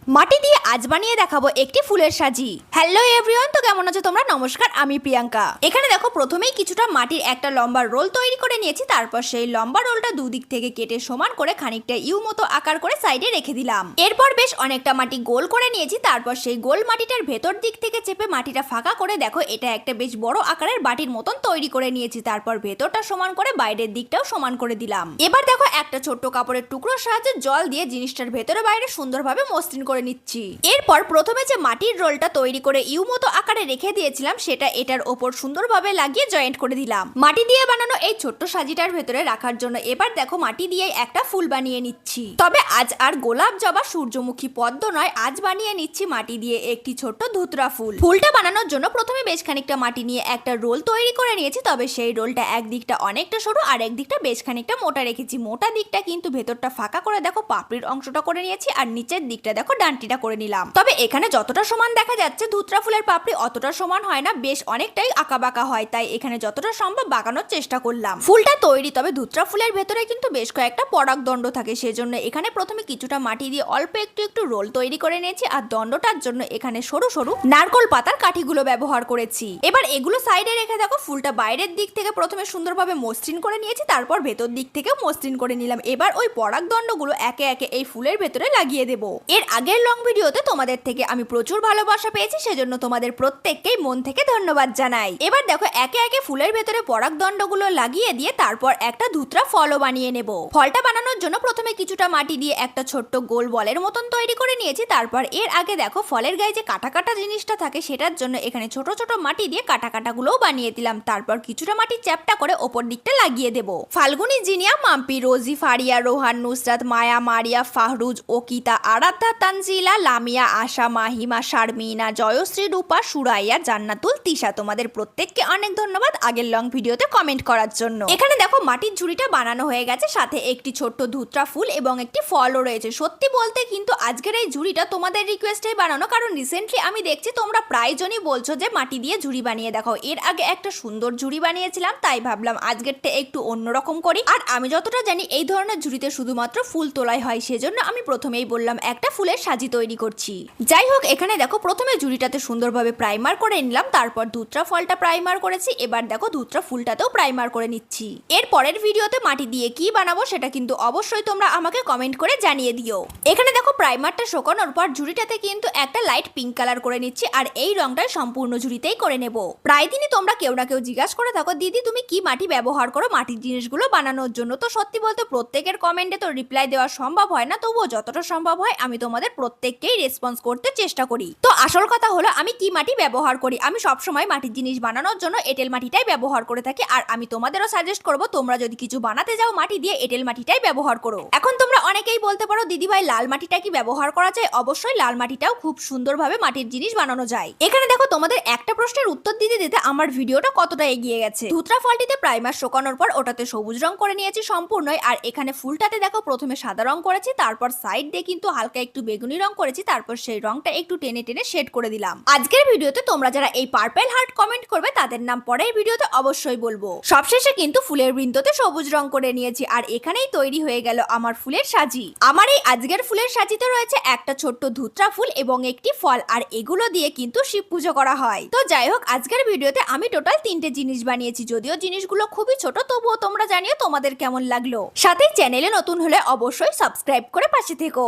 মাটি দিয়ে আজ বানিয়ে দেখাবো একটি ফুলের সাজি। হ্যালো এভরিওয়ান, তো কেমন আছো তোমরা? নমস্কার, আমি প্রিয়াঙ্কা। এখানে দেখো প্রথমেই কিছুটা মাটির একটা লম্বা রোল তৈরি করে নিয়েছি। তারপর সেই লম্বা রোলটা দুদিক থেকে কেটে সমান করে খানিকটা ইউ মতো আকার করে সাইডে রেখে দিলাম। এরপর বেশ অনেকটা মাটি গোল করে নিয়েছি। তারপর সেই গোল মাটিটার ভেতর দিক থেকে চেপে মাটিটা ফাঁকা করে দেখো এটা একটা বেশ বড় আকারের বাটির মতন তৈরি করে নিয়েছি। তারপর ভেতরটা সমান করে বাইরের দিকটাও সমান করে দিলাম। এবার দেখো একটা ছোট্ট কাপড়ের টুকরোর সাহায্যে জল দিয়ে জিনিসটার ভেতরে বাইরে সুন্দরভাবে মসৃণ করে নিচ্ছি। এরপর প্রথমে যে মাটির রোলটা তৈরি করে ইউ মতো আকারে রেখে দিয়েছিলাম সেটা এটার ওপর সুন্দরভাবে লাগিয়ে জয়েন্ট করে দিলাম। মাটি দিয়ে বানানো এই ছোট্ট সাজিটার ভেতরে রাখার জন্য এবার দেখো মাটি দিয়ে একটা ফুল বানিয়ে নিচ্ছি। তবে আজ আর গোলাপ জবা সূর্যমুখী পদ্ম নয়, আজ বানিয়ে নিচ্ছি মাটি দিয়ে একটি ছোট্ট ধুতরা ফুল। ফুলটা বানানোর জন্য প্রথমে বেশ খানিকটা মাটি নিয়ে একটা রোল তৈরি করে নিয়েছি। তবে সেই রোলটা একদিকটা অনেকটা সরু আর একদিকটা বেশ খানিকটা মোটা রেখেছি। মোটা দিকটা কিন্তু ভেতরটা ফাঁকা করে দেখো পাপড়ির অংশটা করে নিয়েছি আর নিচের দিকটা দেখো ডান্টিটা করে নিলাম। তবে এখানে যতটা সমান দেখা যাচ্ছে ধুতরা ফুলের পাপড়ি অতটা সমান হয় না, বেশ অনেকটাই আঁকা বাঁকা হয়। তাই এখানে যতটা সম্ভব বাঁকানোর চেষ্টা করলাম। ফুলটা তৈরি, তবে ধুতরা ফুলের ভেতরে কিন্তু বেশ কয়েকটা পরাগদণ্ড থাকে, সেজন্য এখানে প্রথমে কিছুটা মাটি দিয়ে অল্প একটু একটু রোল তৈরি করে নিয়েছি। আর দণ্ডটার জন্য এখানে সরু সরু নারকোল পাতার কাঠিগুলো ব্যবহার করেছি। এবার এগুলো সাইডে রেখে দেখো ফুলটা বাইরের দিক থেকে প্রথমে সুন্দরভাবে মসৃণ করে নিয়েছি। তারপর ভেতর দিক থেকে মসৃণ করে নিলাম। এবার ওই পরাগদণ্ডগুলো একে একে এই ফুলের ভেতরে লাগিয়ে দেবো। এর আগের লং ভিডিওতে তোমাদের থেকে আমি প্রচুর ভালোবাসা পেয়েছি, সেজন্য তোমাদের প্রত্যেককেই মন থেকে ধন্যবাদ জানাই। এবার দেখো একে একে ফুলের ভেতরে পরাগদণ্ডগুলো লাগিয়ে দিয়ে তারপর একটা ধুতরা ফলও বানিয়ে নেব। ফলটা বানানোর জন্য প্রথমে কিছুটা মাটি দিয়ে একটা ছোট্ট গোল বলের মতন তৈরি করে নিয়েছি। তারপর এর আগে দেখো ফলের গায়ে যে কাটা কাটা জিনিসটা থাকে সেটার জন্য এখানে ছোট ছোট মাটি দিয়ে কাটা কাটাগুলোও বানিয়ে দিলাম। তারপর কিছুটা মাটি চ্যাপটা করে ওপর দিকটা লাগিয়ে দেব। ফাল্গুনি, জিনিয়া, মাম্পি, রোজি, ফারিয়া, রোহান, নুসরাত, মায়া, মারিয়া, ফাহরুজ, ওকিতা, আরাধ্যা, তানজিলা, লামিয়া, আশা, মাহিমা, শারমিনা, জয়শ্রী, রূপা, সুরাইয়া, জান্নাতুল, তিশা, তোমাদের প্রত্যেককে অনেক ধন্যবাদ আগের লং ভিডিওতে কমেন্ট করার জন্য। এখানে দেখো মাটির ঝুড়িটা বানানো হয়ে গেছে, সাথে একটি ছোট্ট ধুতরা ফুল এবং একটি ফলও রয়েছে। সত্যি বলতে কিন্তু আজকের এই ঝুড়িটা তোমাদের রিকোয়েস্টেই বানানো, কারণ রিসেন্টলি আমি দেখছি তোমরা প্রায়জনই বলছো যে মাটি দিয়ে ঝুড়ি বানিয়ে দেখাও। এর আগে একটা সুন্দর ঝুড়ি বানিয়েছিলাম, তাই ভাবলাম আজকেরটা একটু অন্যরকম করি। আর আমি যতটা জানি এই ধরনের ঝুড়িতে শুধুমাত্র ফুল তোলাই হয়, সেজন্য আমি প্রথমেই বললাম একটা ফুলের সাজি তৈরি করছি। যাই হোক, এখানে দেখো প্রথমে ঝুড়িটাতে সুন্দরভাবে প্রাইমার করে নিলাম। তারপর ধুতরা ফলটা প্রাইমার করেছি। এবার দেখো ধুতরা ফুলটাতেও প্রাইমার করে নিচ্ছি। এর পরের ভিডিওতে মাটি দিয়ে কি বানাবো সেটা কিন্তু অবশ্যই তোমরা আমাকে কমেন্ট করে জানিয়ে দিও। এখানে দেখো প্রাইমারটা শুকানোর পর ঝুড়িটাতে কিন্তু একটা লাইট পিঙ্ক কালার করে নিচ্ছি আর এই রংটাই সম্পূর্ণ ঝুড়িতেই করে নেব। প্রায় দিনই তোমরা কেউ না কেউ জিজ্ঞাসা করে থাকো, দিদি তুমি কি মাটি ব্যবহার করো মাটির জিনিসগুলো বানানোর জন্য? তো সত্যি বলতে প্রত্যেকের কমেন্টে তো রিপ্লাই দেওয়া সম্ভব হয় না, তবুও যতটা সম্ভব হয় আমি তোমাদের প্রত্যেককেই রেসপন্স করতে চেষ্টা করি। তো আসল কথা হলো আমি কি মাটি ব্যবহার করি। আমি সবসময় মাটির জিনিস বানানোর জন্য এঁটেল মাটিটাই ব্যবহার করে থাকি। আর আমি তোমাদেরও সাজেস্ট করবো তোমরা যদি কিছু বানাতে যাও মাটি দিয়ে এঁটেল মাটিটাই ব্যবহার করো। এখন তোমরা অনেকেই বলতে পারো দিদি ভাই লাল মাটিটা কি ব্যবহার করা যায়? অবশ্যই লাল মাটিটাও খুব সুন্দরভাবে মাটির জিনিস বানানো যায়। এখানে দেখো তোমাদের একটা প্রশ্নের উত্তর দিতে দিতে আমার ভিডিওটা কতটা এগিয়ে গেছে। ধুতরা ফলটিতে প্রাইমার শুকানোর পর ওটাতে সবুজ রং করে নিয়েছি সম্পূর্ণই। আর এখানে ফুলটাতে দেখো প্রথমে সাদা রং করেছি, তারপর সাইড দিয়ে কিন্তু হালকা একটু বেগুনি রং করেছি। তারপর সেই রংটা একটু টেনে টেনে শেড করে দিলাম। আজকের ভিডিওতে তোমরা যারা এই পার্পল হার্ট কমেন্ট করবে তাদের নাম পরের ভিডিওতে অবশ্যই বলবো। সবশেষে কিন্তু ফুলের বৃন্ততে সবুজ রং করে নিয়েছি আর এখানেই তৈরি হয়ে গেল আমার ফুলের সাজি। আমার এই আজকের ফুলের সাজিতে রয়েছে একটা ছোট্ট ধুতরা ফুল এবং একটি ফল, আর এগুলো দিয়ে কিন্তু শিব পুজো করা হয়। তো যাই হোক, আজকের ভিডিওতে আমি টোটাল 3টে জিনিস বানিয়েছি। যদিও জিনিসগুলো খুবই ছোট, তবুও তোমরা জানিও তোমাদের কেমন লাগলো। সাথে চ্যানেলে নতুন হলে অবশ্যই সাবস্ক্রাইব করে পাশে থেকো।